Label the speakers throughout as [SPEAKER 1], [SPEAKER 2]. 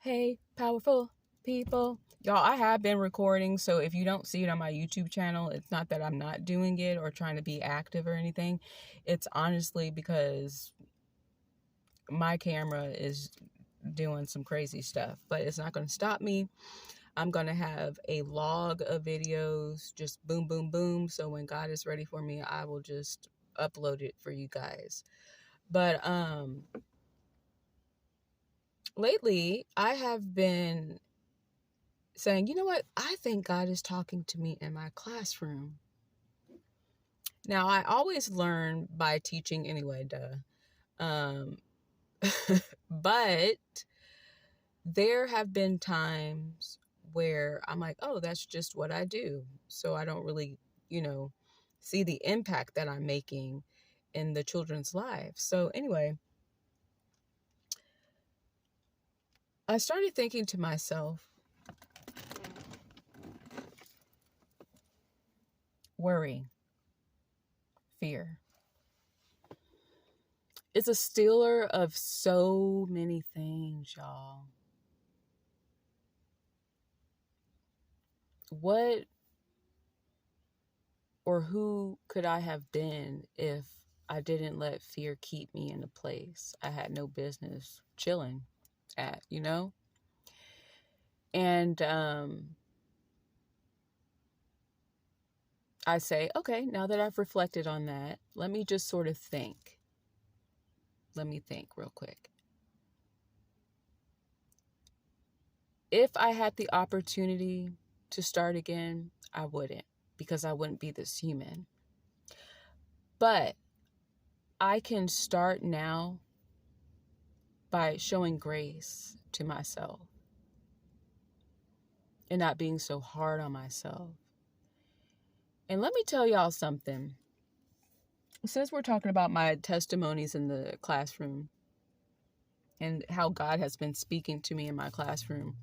[SPEAKER 1] Hey, powerful people. Y'all, I have been recording, so if you don't see it on my YouTube channel, it's not that I'm not doing it or trying to be active or anything. It's honestly because my camera is doing some crazy stuff, but it's not going to stop me. I'm going to have a log of videos, just boom, boom, boom. So when God is ready for me, I will just upload it for you guys. But lately, I have been saying, you know what? I think God is talking to me in my classroom. Now, I always learn by teaching anyway, duh. But there have been times where I'm like, oh, that's just what I do. So I don't really, see the impact that I'm making in the children's lives. So anyway, I started thinking to myself, worry, fear. It's a stealer of so many things, y'all. What or who could I have been if I didn't let fear keep me in a place I had no business chilling at, And I say, okay, now that I've reflected on that, let me just sort of think. Let me think real quick. If I had the opportunity to start again, I wouldn't, because I wouldn't be this human. But I can start now by showing grace to myself and not being so hard on myself. And let me tell y'all something. Since we're talking about my testimonies in the classroom and how God has been speaking to me in my classroom,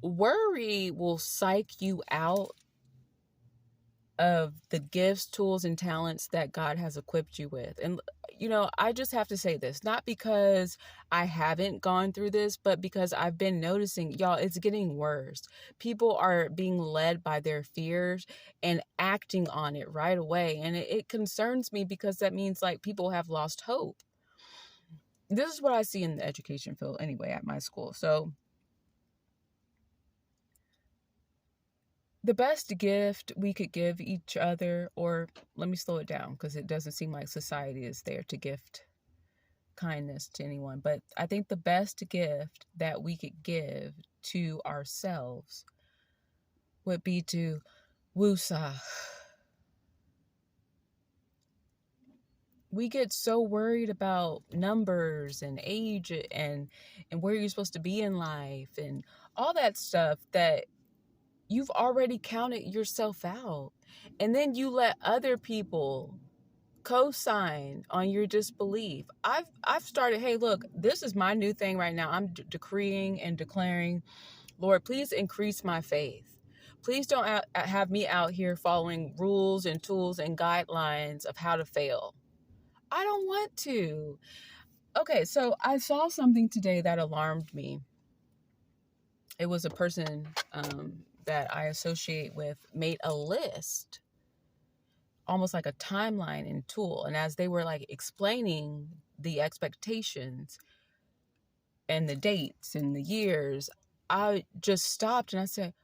[SPEAKER 1] worry will psych you out of the gifts, tools, and talents that God has equipped you with. And, I just have to say this, not because I haven't gone through this, but because I've been noticing, y'all, it's getting worse. People are being led by their fears and acting on it right away. And it concerns me because that means like people have lost hope. This is what I see in the education field anyway at my school. So the best gift we could give each other, or let me slow it down because it doesn't seem like society is there to gift kindness to anyone. But I think the best gift that we could give to ourselves would be to woosah. We get so worried about numbers and age and where you're supposed to be in life and all that stuff that you've already counted yourself out. And then you let other people co-sign on your disbelief. I've started, hey, look, this is my new thing right now. I'm decreeing and declaring, Lord, please increase my faith. Please don't have me out here following rules and tools and guidelines of how to fail. I don't want to. Okay, so I saw something today that alarmed me. It was a person that I associate with made a list, almost like a timeline and tool. And as they were like explaining the expectations and the dates and the years, I just stopped and I said,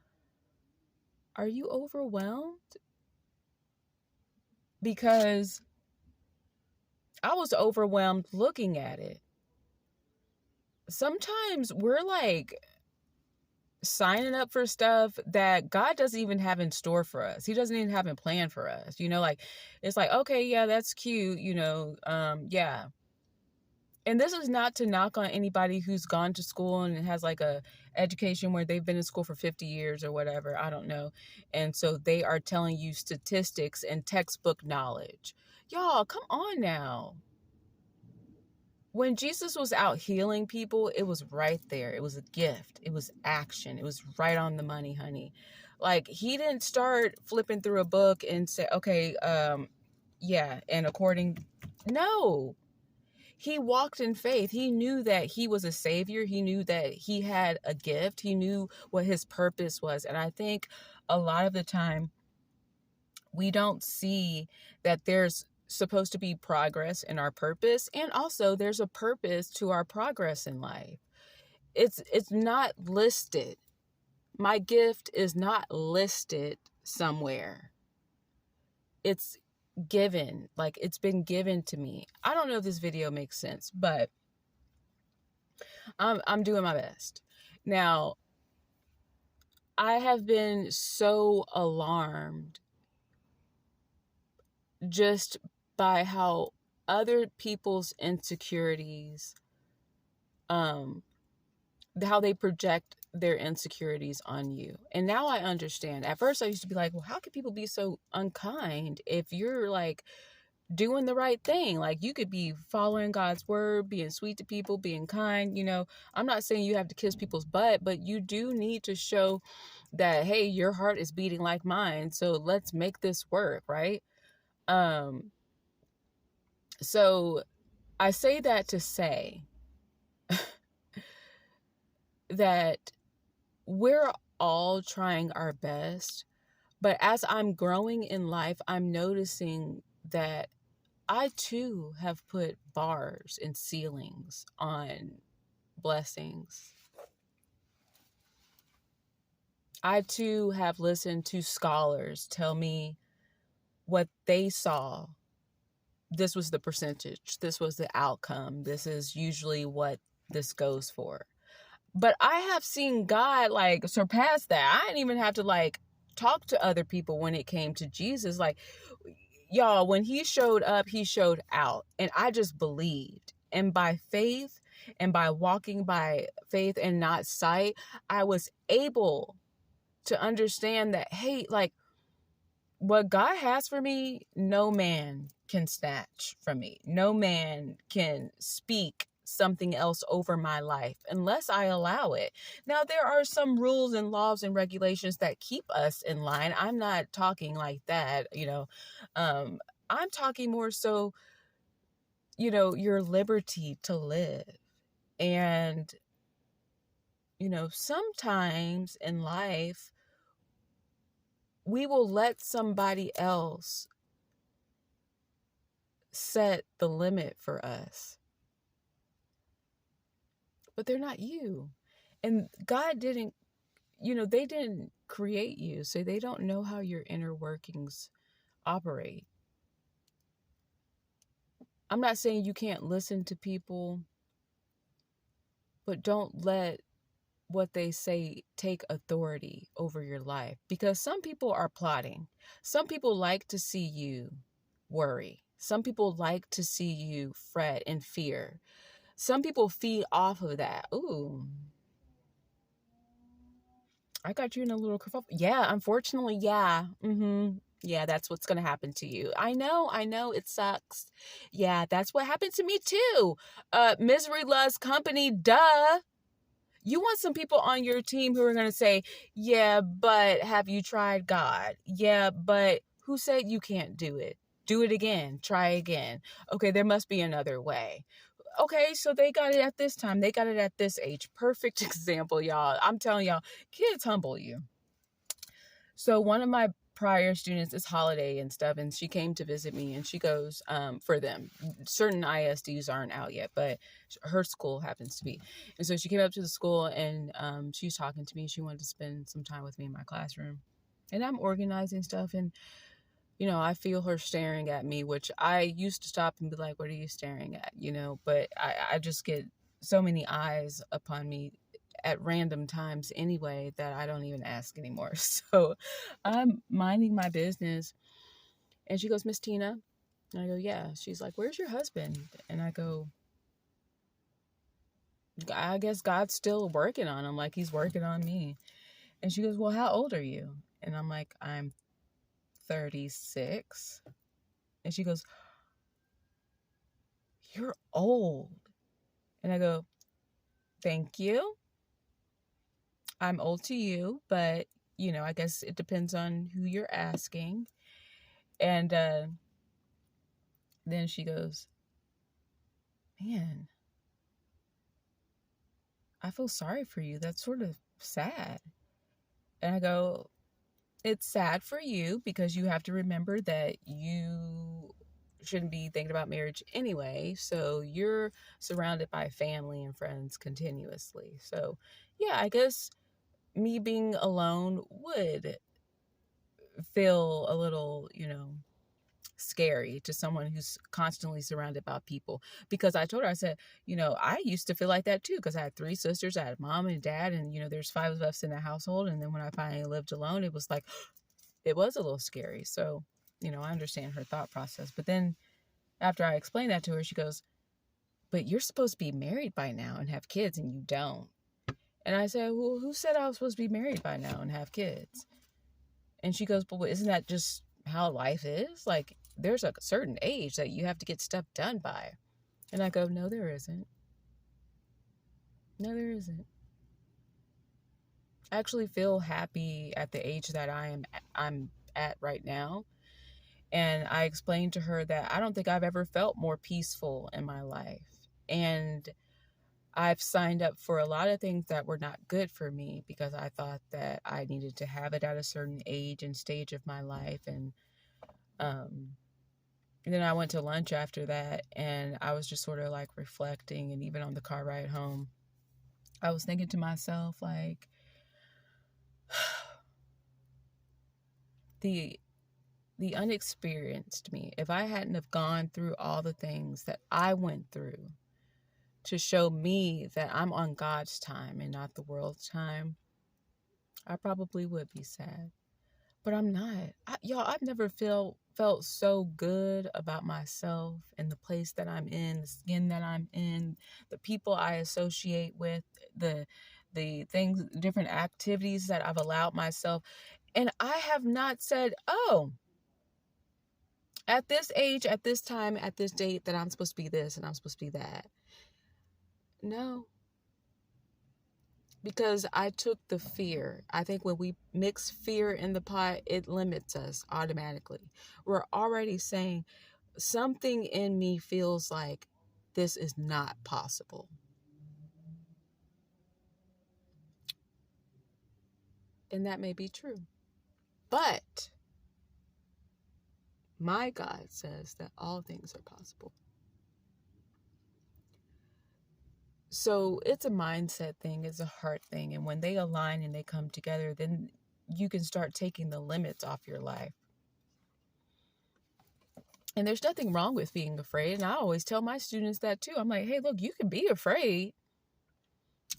[SPEAKER 1] are you overwhelmed? Because I was overwhelmed looking at it. Sometimes we're like signing up for stuff that God doesn't even have in store for us. He doesn't even have in plan for us. Like it's like, okay, yeah, that's cute, yeah. And this is not to knock on anybody who's gone to school and has like a education where they've been in school for 50 years or whatever, I don't know. And so they are telling you statistics and textbook knowledge. Y'all, come on now. When Jesus was out healing people, it was right there. It was a gift. It was action. It was right on the money, honey. Like, he didn't start flipping through a book and say, okay, yeah, and according, no. he walked in faith. He knew that he was a savior. He knew that he had a gift. He knew what his purpose was. And I think a lot of the time we don't see that there's supposed to be progress in our purpose, and also there's a purpose to our progress in life. It's not listed. My gift is not listed somewhere. It's given, like it's been given to me. I don't know if this video makes sense, but I'm doing my best. Now, I have been so alarmed just by how other people's insecurities, how they project their insecurities on you. And now I understand. At first I used to be like, well, how could people be so unkind if you're like doing the right thing? Like, you could be following God's word, being sweet to people, being kind. I'm not saying you have to kiss people's butt, but you do need to show that, hey, your heart is beating like mine, so let's make this work, right? So I say that to say that we're all trying our best, but as I'm growing in life, I'm noticing that I too have put bars and ceilings on blessings. I too have listened to scholars tell me what they saw. This was the percentage. This was the outcome. This is usually what this goes for. But I have seen God like surpass that. I didn't even have to like talk to other people when it came to Jesus. Like, y'all, when he showed up, he showed out. And I just believed. And by faith and by walking by faith and not sight, I was able to understand that, hey, like, what God has for me, no man can snatch from me. No man can speak something else over my life unless I allow it. Now, there are some rules and laws and regulations that keep us in line. I'm not talking like that, I'm talking more so, your liberty to live. And, sometimes in life, we will let somebody else set the limit for us. But they're not you. And God didn't, they didn't create you, so they don't know how your inner workings operate. I'm not saying you can't listen to people, but don't let what they say take authority over your life, because some people are plotting. Some people like to see you worry. Some people like to see you fret and fear. Some people feed off of that. Ooh, I got you in a little kerfuffle. Yeah, unfortunately, yeah. Yeah, that's what's going to happen to you. I know, it sucks. Yeah, that's what happened to me too. Misery loves company, duh. You want some people on your team who are going to say, yeah, but have you tried God? Yeah, but who said you can't do it? Do it again. Try again. Okay, there must be another way. Okay, so they got it at this time. They got it at this age. Perfect example, y'all. I'm telling y'all, kids humble you. So one of my prior students is Holiday and stuff, and she came to visit me, and she goes, for them, certain ISDs aren't out yet, but her school happens to be. And so she came up to the school, and she was talking to me. She wanted to spend some time with me in my classroom. And I'm organizing stuff, and I feel her staring at me, which I used to stop and be like, what are you staring at? But I just get so many eyes upon me at random times anyway that I don't even ask anymore. So I'm minding my business, and she goes, Miss Tina. And I go, yeah. She's like, where's your husband? And I go, I guess God's still working on him, like he's working on me. And she goes, well, how old are you? And I'm like, I'm 36. And she goes, you're old. And I go, thank you. I'm old to you, but, I guess it depends on who you're asking. And then she goes, man, I feel sorry for you. That's sort of sad. And I go, it's sad for you because you have to remember that you shouldn't be thinking about marriage anyway. So you're surrounded by family and friends continuously. So, yeah, I guess me being alone would feel a little, scary to someone who's constantly surrounded by people. Because I told her, I said, I used to feel like that too because I had three sisters. I had mom and dad, and, there's five of us in the household. And then when I finally lived alone, it was like, it was a little scary. So, I understand her thought process. But then after I explained that to her, she goes, but you're supposed to be married by now and have kids, and you don't. And I said, well, who said I was supposed to be married by now and have kids? And she goes, but isn't that just how life is? Like, there's a certain age that you have to get stuff done by. And I go, no, there isn't. No, there isn't. I actually feel happy at the age that I'm at right now. And I explained to her that I don't think I've ever felt more peaceful in my life. And I've signed up for a lot of things that were not good for me because I thought that I needed to have it at a certain age and stage of my life. Um, and then I went to lunch after that, and I was just sort of like reflecting. And even on the car ride home, I was thinking to myself, like, the unexperienced me, if I hadn't have gone through all the things that I went through to show me that I'm on God's time and not the world's time, I probably would be sad. But I'm not. Y'all, I've never felt so good about myself and the place that I'm in, the skin that I'm in, the people I associate with, the things, different activities that I've allowed myself. And I have not said, oh, at this age, at this time, at this date, that I'm supposed to be this and I'm supposed to be that. No, because I took the fear. I think when we mix fear in the pot, it limits us automatically. We're already saying something in me feels like this is not possible. And that may be true. But my God says that all things are possible. So it's a mindset thing, it's a heart thing. And when they align and they come together, then you can start taking the limits off your life. And there's nothing wrong with being afraid. And I always tell my students that too. I'm like, hey, look, you can be afraid.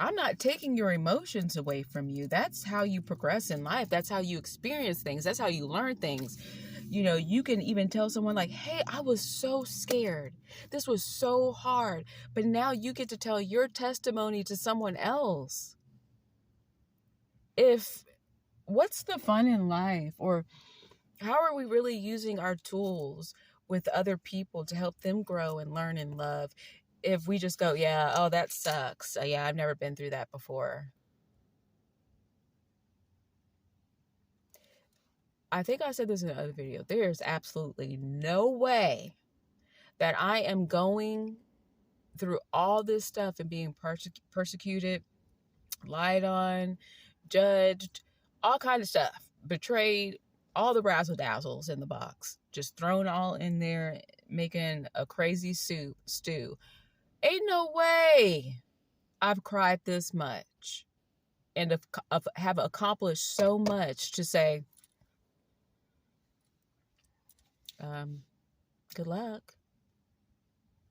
[SPEAKER 1] I'm not taking your emotions away from you. That's how you progress in life. That's how you experience things. That's how you learn things. You can even tell someone like, hey, I was so scared. This was so hard. But now you get to tell your testimony to someone else. What's the fun in life? Or how are we really using our tools with other people to help them grow and learn and love if we just go, yeah, oh, that sucks. Yeah, I've never been through that before. I think I said this in another video. There's absolutely no way that I am going through all this stuff and being persecuted, lied on, judged, all kind of stuff, betrayed, all the razzle dazzles in the box, just thrown all in there, making a crazy stew. Ain't no way I've cried this much and have accomplished so much to say, good luck.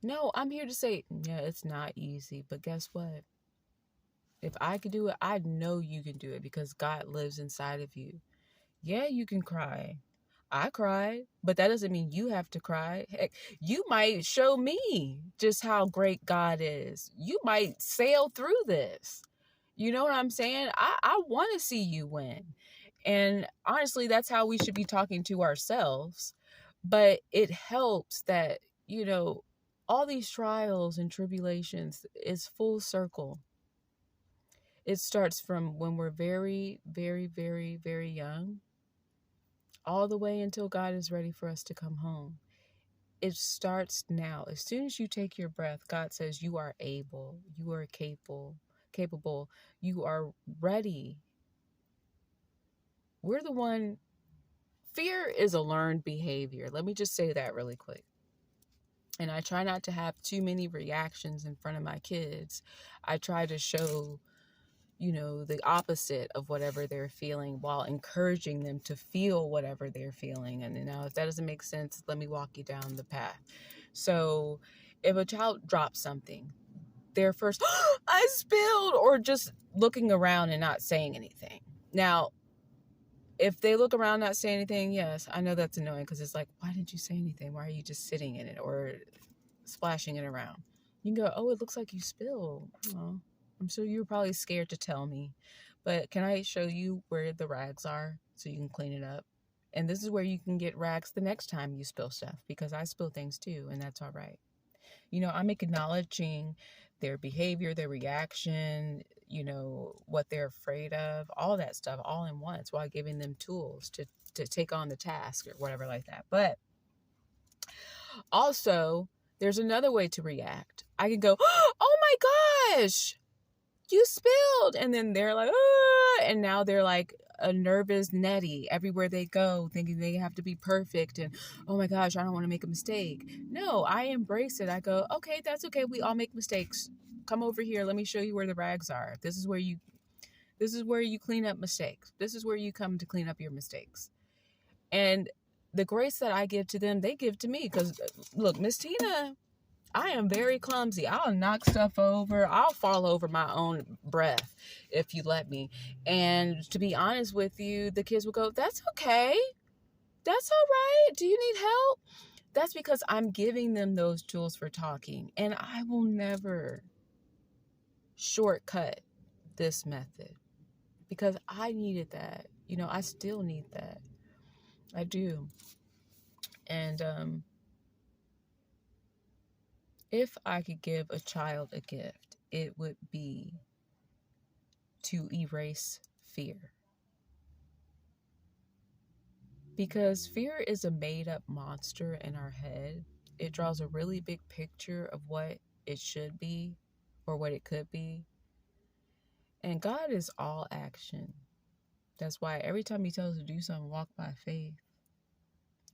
[SPEAKER 1] No, I'm here to say, yeah, it's not easy, but guess what? If I could do it, I know you can do it because God lives inside of you. Yeah, you can cry. I cried, but that doesn't mean you have to cry. Heck, you might show me just how great God is. You might sail through this. You know what I'm saying? I want to see you win. And honestly, that's how we should be talking to ourselves. But it helps that, all these trials and tribulations is full circle. It starts from when we're very, very, very, very young, all the way until God is ready for us to come home. it starts now. As soon as you take your breath, God says you are able, you are capable, you are ready. We're the one. Fear is a learned behavior. Let me just say that really quick. And I try not to have too many reactions in front of my kids. I try to show, the opposite of whatever they're feeling while encouraging them to feel whatever they're feeling. And if that doesn't make sense, let me walk you down the path. So if a child drops something, they're first, I spilled, or just looking around and not saying anything. Now, if they look around not saying anything, yes, I know that's annoying, because it's like, why didn't you say anything? Why are you just sitting in it or splashing it around? You can go, oh, it looks like you spilled. Well, I'm sure you were probably scared to tell me, but can I show you where the rags are so you can clean it up? And this is where you can get rags the next time you spill stuff, because I spill things too, and that's all right. I'm acknowledging their behavior, their reaction, what they're afraid of, all that stuff all in once, while giving them tools to take on the task or whatever like that. But also, there's another way to react. I can go, oh my gosh, you spilled. And then they're like, ah, and now they're like a nervous Nettie everywhere they go, thinking they have to be perfect. And, oh my gosh, I don't want to make a mistake. No, I embrace it. I go, okay, that's okay. We all make mistakes. Come over here. Let me show you where the rags are. This is where you clean up mistakes. This is where you come to clean up your mistakes. And the grace that I give to them, they give to me. Because look, Miss Tina, I am very clumsy. I'll knock stuff over. I'll fall over my own breath if you let me. And to be honest with you, the kids will go, that's okay. That's all right. Do you need help? That's because I'm giving them those tools for talking. And I will never shortcut this method, because I needed that. I still need that. I do. And if I could give a child a gift, it would be to erase fear. Because fear is a made-up monster in our head. It draws a really big picture of what it should be or what it could be. And God is all action. That's why every time he tells us to do something, walk by faith.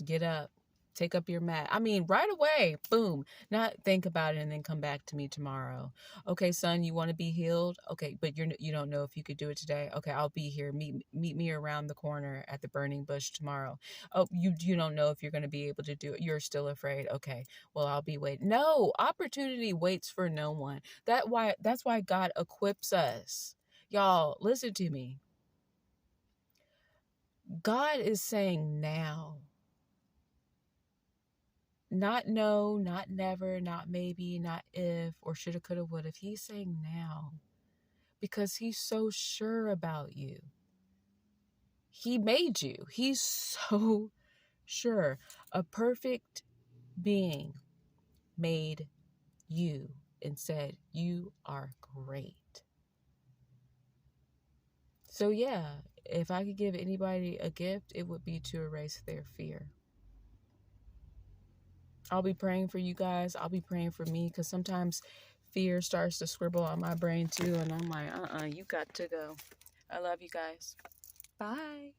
[SPEAKER 1] Get up. Take up your mat. I mean, right away, boom. Not think about it and then come back to me tomorrow. Okay, son, you want to be healed? Okay, but you don't know if you could do it today. Okay, I'll be here. Meet me around the corner at the burning bush tomorrow. Oh, you don't know if you're going to be able to do it. You're still afraid. Okay, well, I'll be waiting. No, opportunity waits for no one. That's why God equips us. Y'all, listen to me. God is saying now. Not no, not never, not maybe, not if, or shoulda, coulda, woulda. He's saying now, because he's so sure about you. He made you. He's so sure. A perfect being made you and said, you are great. So yeah, if I could give anybody a gift, it would be to erase their fear. I'll be praying for you guys. I'll be praying for me, because sometimes fear starts to scribble on my brain too. And I'm like, you got to go. I love you guys. Bye.